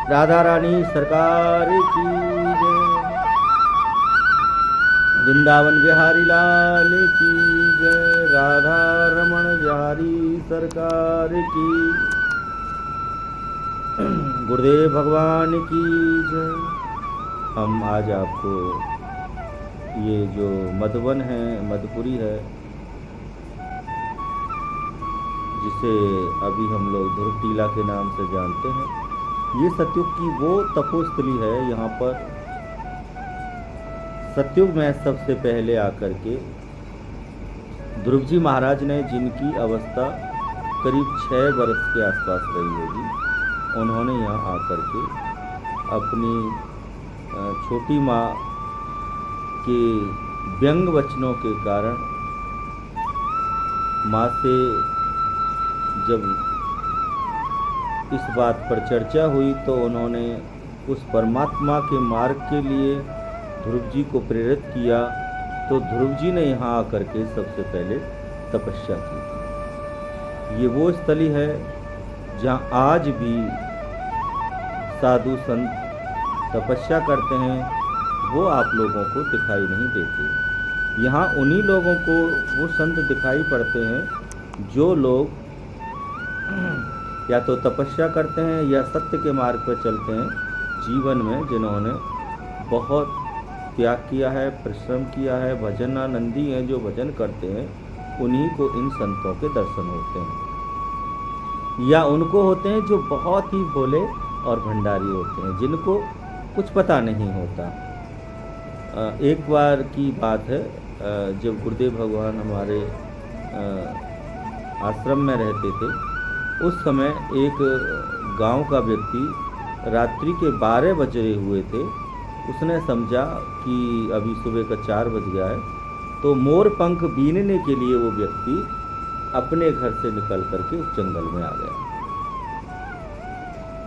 राधा रानी सरकार की जय। वृंदावन बिहारी लाल की जय। राधा रमण बिहारी सरकार की। गुरुदेव भगवान की जय। हम आज आपको ये जो मधुवन है, मधुपुरी है, जिसे अभी हम लोग ध्रुव टीला के नाम से जानते हैं, ये सतयुग की वो तपोस्थली है। यहाँ पर सतयुग में सबसे पहले आकर के ध्रुव जी महाराज ने, जिनकी अवस्था करीब 6 वर्ष के आसपास रही होगी, उन्होंने यहाँ आकर के अपनी छोटी माँ के व्यंग वचनों के कारण माँ से जब इस बात पर चर्चा हुई तो उन्होंने उस परमात्मा के मार्ग के लिए ध्रुव जी को प्रेरित किया। तो ध्रुव जी ने यहाँ आकर के सबसे पहले तपस्या की थी। ये वो स्थली है जहाँ आज भी साधु संत तपस्या करते हैं, वो आप लोगों को दिखाई नहीं देते। यहाँ उन्हीं लोगों को वो संत दिखाई पड़ते हैं जो लोग या तो तपस्या करते हैं या सत्य के मार्ग पर चलते हैं जीवन में, जिन्होंने बहुत त्याग किया है, परिश्रम किया है, भजनानंदी हैं जो भजन करते हैं, उन्हीं को इन संतों के दर्शन होते हैं। या उनको होते हैं जो बहुत ही भोले और भंडारी होते हैं, जिनको कुछ पता नहीं होता। एक बार की बात है, जब गुरुदेव भगवान हमारे आश्रम में रहते थे, उस समय एक गांव का व्यक्ति रात्रि के 12 बज रहे हुए थे। उसने समझा कि अभी सुबह का 4 बज गया है, तो मोर पंख बीनने के लिए वो व्यक्ति अपने घर से निकल करके उस जंगल में आ गया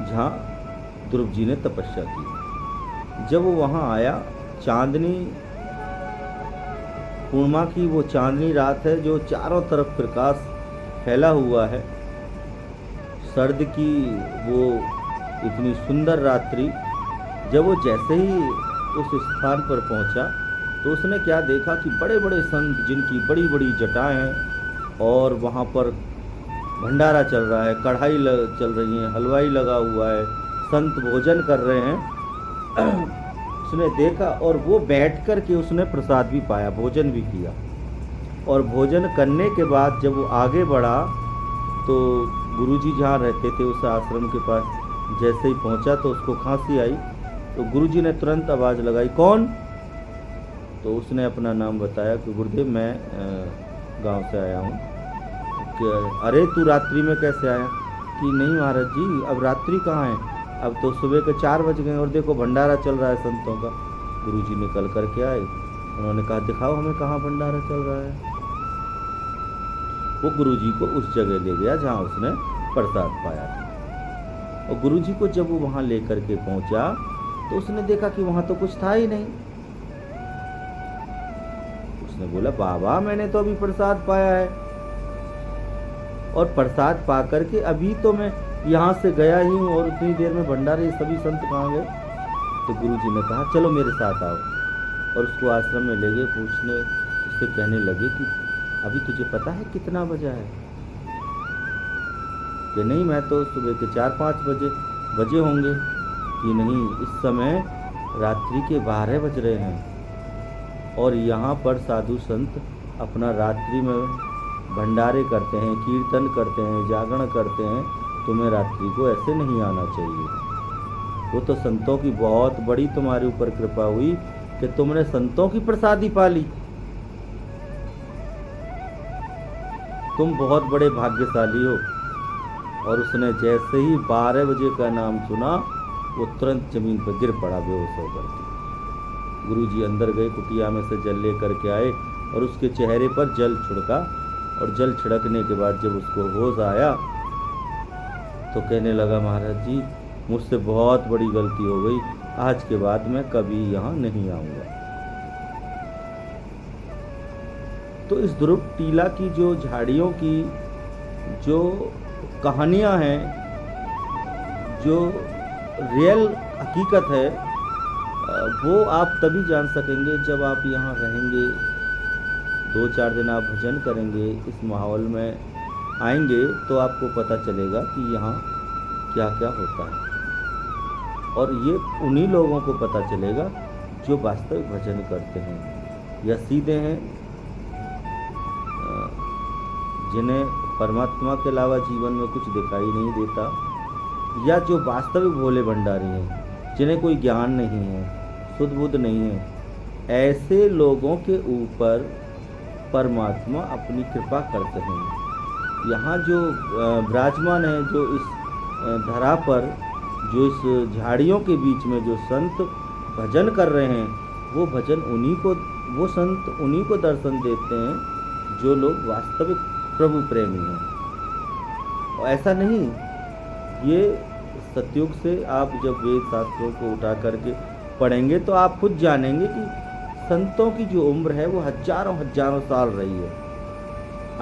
जहाँ ध्रुव जी ने तपस्या की। जब वो वहाँ आया, चांदनी पूर्णिमा की वो चांदनी रात है जो चारों तरफ प्रकाश फैला हुआ है, सर्द की वो इतनी सुंदर रात्रि। जब वो जैसे ही उस स्थान पर पहुंचा तो उसने क्या देखा कि बड़े बड़े संत जिनकी बड़ी बड़ी जटाएं हैं और वहाँ पर भंडारा चल रहा है, कढ़ाई चल रही है, हलवाई लगा हुआ है, संत भोजन कर रहे हैं। उसने देखा और वो बैठ कर के उसने प्रसाद भी पाया, भोजन भी किया। और भोजन करने के बाद जब वो आगे बढ़ा तो गुरुजी जहाँ रहते थे उस आश्रम के पास जैसे ही पहुँचा तो उसको खांसी आई। तो गुरुजी ने तुरंत आवाज़ लगाई, कौन? तो उसने अपना नाम बताया कि गुरुदेव मैं गांव से आया हूँ। अरे तू रात्रि में कैसे आया? कि नहीं महाराज जी, अब रात्रि कहाँ है, अब तो सुबह के 4 बज गए और देखो भंडारा चल रहा है संतों का। गुरुजी निकल कर के आए, उन्होंने कहा दिखाओ हमें कहाँ भंडारा चल रहा है। वो गुरुजी को उस जगह ले गया जहाँ उसने प्रसाद पाया था। और गुरुजी को जब वो वहाँ लेकर के पहुँचा तो उसने देखा कि वहाँ तो कुछ था ही नहीं। उसने बोला बाबा मैंने तो अभी प्रसाद पाया है, और प्रसाद पा करके अभी तो मैं यहाँ से गया ही हूँ और उतनी देर में भंडारे सभी संत कहाँ गए? तो गुरुजी ने कहा चलो मेरे साथ आओ, और उसको आश्रम में ले गए। पूछने उससे कहने लगे कि अभी तुझे पता है कितना बजा है? कि नहीं मैं तो सुबह के 4-5 बजे होंगे। कि नहीं, इस समय रात्रि के 12 बज रहे हैं और यहाँ पर साधु संत अपना रात्रि में भंडारे करते हैं, कीर्तन करते हैं, जागरण करते हैं, तुम्हें रात्रि को ऐसे नहीं आना चाहिए। वो तो संतों की बहुत बड़ी तुम्हारे ऊपर कृपा हुई कि तुमने संतों की प्रसादी पा ली, तुम बहुत बड़े भाग्यशाली हो। और उसने जैसे ही 12 बजे का नाम सुना वो तुरंत जमीन पर गिर पड़ा बेहोश होकर के। गुरुजी अंदर गए, कुटिया में से जल ले करके आए और उसके चेहरे पर जल छिड़का, और जल छिड़कने के बाद जब उसको होश आया तो कहने लगा महाराज जी मुझसे बहुत बड़ी गलती हो गई, आज के बाद मैं कभी यहाँ नहीं आऊँगा। तो इस ध्रुव टीला की जो झाड़ियों की जो कहानियाँ हैं, जो रियल हकीकत है वो आप तभी जान सकेंगे जब आप यहाँ रहेंगे, 2-4 दिन आप भजन करेंगे, इस माहौल में आएंगे तो आपको पता चलेगा कि यहाँ क्या क्या होता है। और ये उन्हीं लोगों को पता चलेगा जो वास्तविक भजन करते हैं या सीधे हैं, जिन्हें परमात्मा के अलावा जीवन में कुछ दिखाई नहीं देता, या जो वास्तविक भोले भंडारी हैं, जिन्हें कोई ज्ञान नहीं है, शुद्ध बुद्ध नहीं है। ऐसे लोगों के ऊपर परमात्मा अपनी कृपा करते हैं। यहाँ जो विराजमान है, जो इस धरा पर, जो इस झाड़ियों के बीच में जो संत भजन कर रहे हैं, वो भजन वो संत उन्हीं को दर्शन देते हैं जो लोग वास्तविक प्रभु प्रेमी हैं। और ऐसा नहीं, ये सतयुग से आप जब वेद शास्त्रों को उठा करके पढ़ेंगे तो आप खुद जानेंगे कि संतों की जो उम्र है वो हजारों हजारों साल रही है।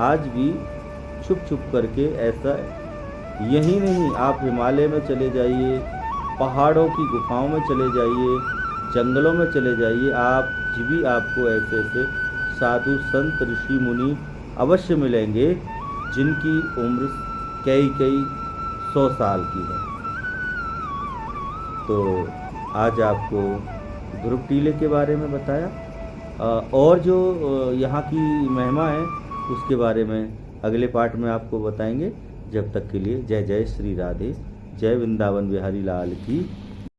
आज भी छुप छुप करके ऐसा है। यही नहीं, आप हिमालय में चले जाइए, पहाड़ों की गुफाओं में चले जाइए, जंगलों में चले जाइए, आज भी आपको ऐसे ऐसे साधु संत ऋषि मुनि अवश्य मिलेंगे जिनकी उम्र कई 100 साल की है। तो आज आपको ध्रुव टीले के बारे में बताया, और जो यहाँ की महिमा है उसके बारे में अगले पार्ट में आपको बताएंगे। जब तक के लिए जय जय श्री राधे, जय वृंदावन बिहारी लाल की